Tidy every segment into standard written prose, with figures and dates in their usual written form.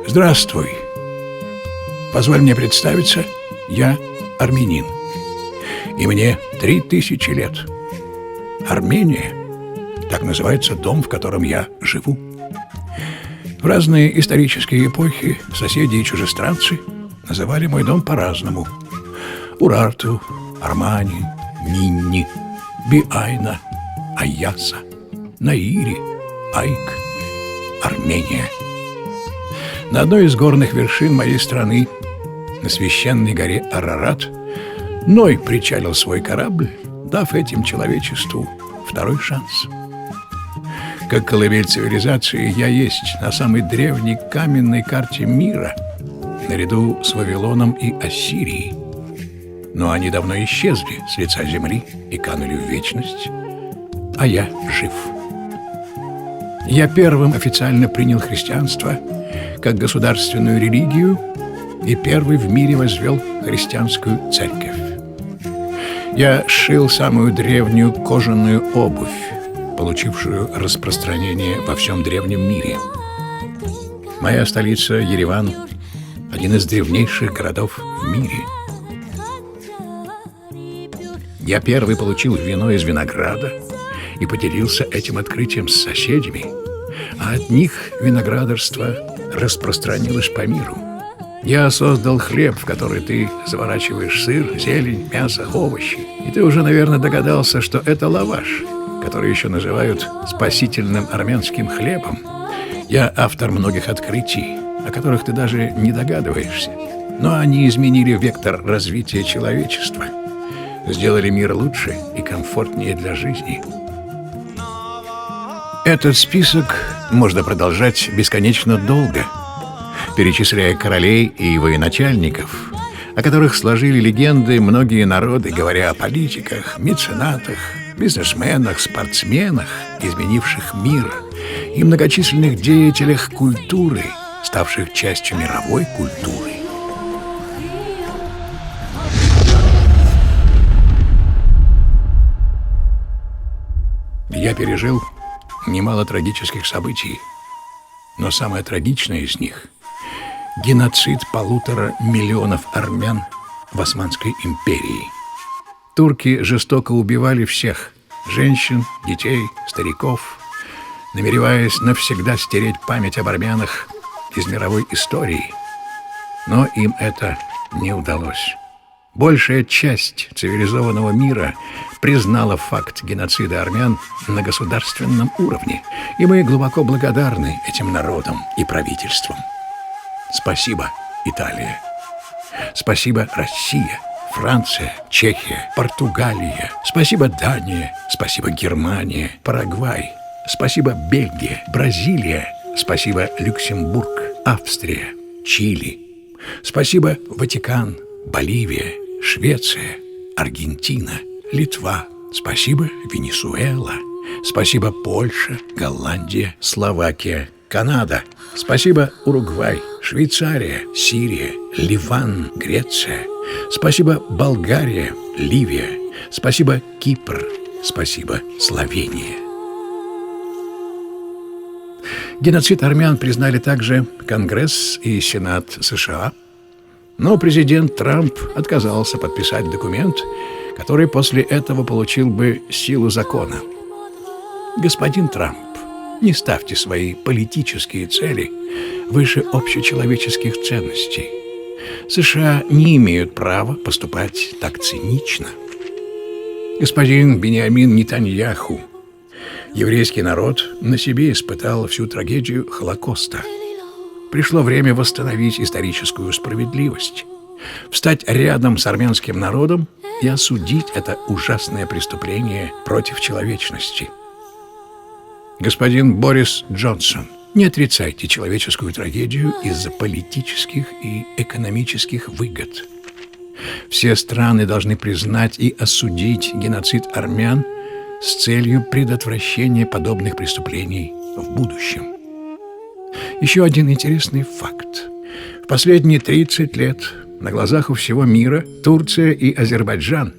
Здравствуй. Позволь мне представиться, я армянин. И мне 3000 лет. Армения — так называется дом, в котором я живу. В разные исторические эпохи соседи и чужестранцы называли мой дом по-разному. Урарту, Армани, Нинни, Биайна, Аяса, Наири, Айк, Армения. На одной из горных вершин моей страны, на священной горе Арарат, Ной причалил свой корабль, дав этим человечеству второй шанс. Как колыбель цивилизации я есть на самой древней каменной карте мира, наряду с Вавилоном и Ассирией. Но они давно исчезли с лица земли и канули в вечность, а я жив. Я первым официально принял христианство как государственную религию и первый в мире возвел христианскую церковь. Я сшил самую древнюю кожаную обувь, получившую распространение во всем древнем мире. Моя столица Ереван – один из древнейших городов в мире. Я первый получил вино из винограда и поделился этим открытием с соседями, а от них виноградарство распространилось по миру. Я создал хлеб, в который ты заворачиваешь сыр, зелень, мясо, овощи. И ты уже, наверное, догадался, что это лаваш, который еще называют спасительным армянским хлебом. Я автор многих открытий, о которых ты даже не догадываешься. Но они изменили вектор развития человечества, сделали мир лучше и комфортнее для жизни. Этот список можно продолжать бесконечно долго, перечисляя королей и военачальников, о которых сложили легенды многие народы, говоря о политиках, меценатах, бизнесменах, спортсменах, изменивших мир, и многочисленных деятелях культуры, ставших частью мировой культуры. Я пережил немало трагических событий, но самое трагичное из них – геноцид 1,5 миллиона армян в Османской империи. Турки жестоко убивали всех – женщин, детей, стариков, намереваясь навсегда стереть память об армянах из мировой истории. Но им это не удалось. Большая часть цивилизованного мира признала факт геноцида армян на государственном уровне, и мы глубоко благодарны этим народам и правительствам. Спасибо, Италия. Спасибо, Россия, Франция, Чехия, Португалия. Спасибо, Дания. Спасибо, Германия, Парагвай. Спасибо, Бельгия, Бразилия. Спасибо, Люксембург, Австрия, Чили. Спасибо, Ватикан, Боливия, Швеция, Аргентина, Литва. Спасибо, Венесуэла. Спасибо, Польша, Голландия, Словакия, Канада. Спасибо, Уругвай, Швейцария, Сирия, Ливан, Греция. Спасибо, Болгария, Ливия. Спасибо, Кипр. Спасибо, Словения. Геноцид армян признали также Конгресс и Сенат США, но президент Трамп отказался подписать документ, который после этого получил бы силу закона. Господин Трамп, не ставьте свои политические цели выше общечеловеческих ценностей. США не имеют права поступать так цинично. Господин Биньямин Нетаньяху, еврейский народ на себе испытал всю трагедию Холокоста. Пришло время восстановить историческую справедливость, встать рядом с армянским народом и осудить это ужасное преступление против человечности. Господин Борис Джонсон, не отрицайте человеческую трагедию из-за политических и экономических выгод. Все страны должны признать и осудить геноцид армян с целью предотвращения подобных преступлений в будущем. Еще один интересный факт. В последние 30 лет на глазах у всего мира Турция и Азербайджан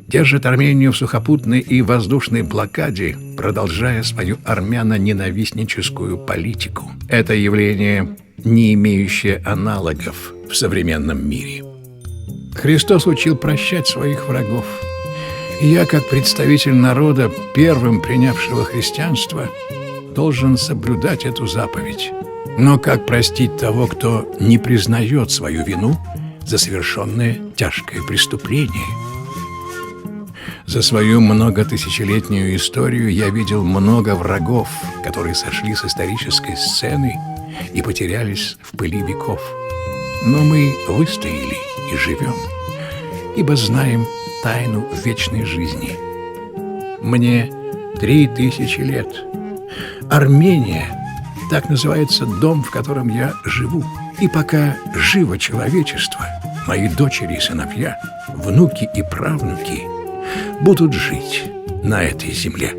держат Армению в сухопутной и воздушной блокаде, продолжая свою армяно-ненавистническую политику. Это явление не имеющая аналогов в современном мире. Христос учил прощать своих врагов. И я, как представитель народа, первым принявшего христианство, должен соблюдать эту заповедь. Но как простить того, кто не признает свою вину за совершенное тяжкое преступление? За свою многотысячелетнюю историю я видел много врагов, которые сошли с исторической сцены и потерялись в пыли веков. Но мы выстояли и живем, ибо знаем тайну вечной жизни. Мне 3000 лет. Армения — так называется дом, в котором я живу. И пока живо человечество, мои дочери и сыновья, внуки и правнуки будут жить на этой земле.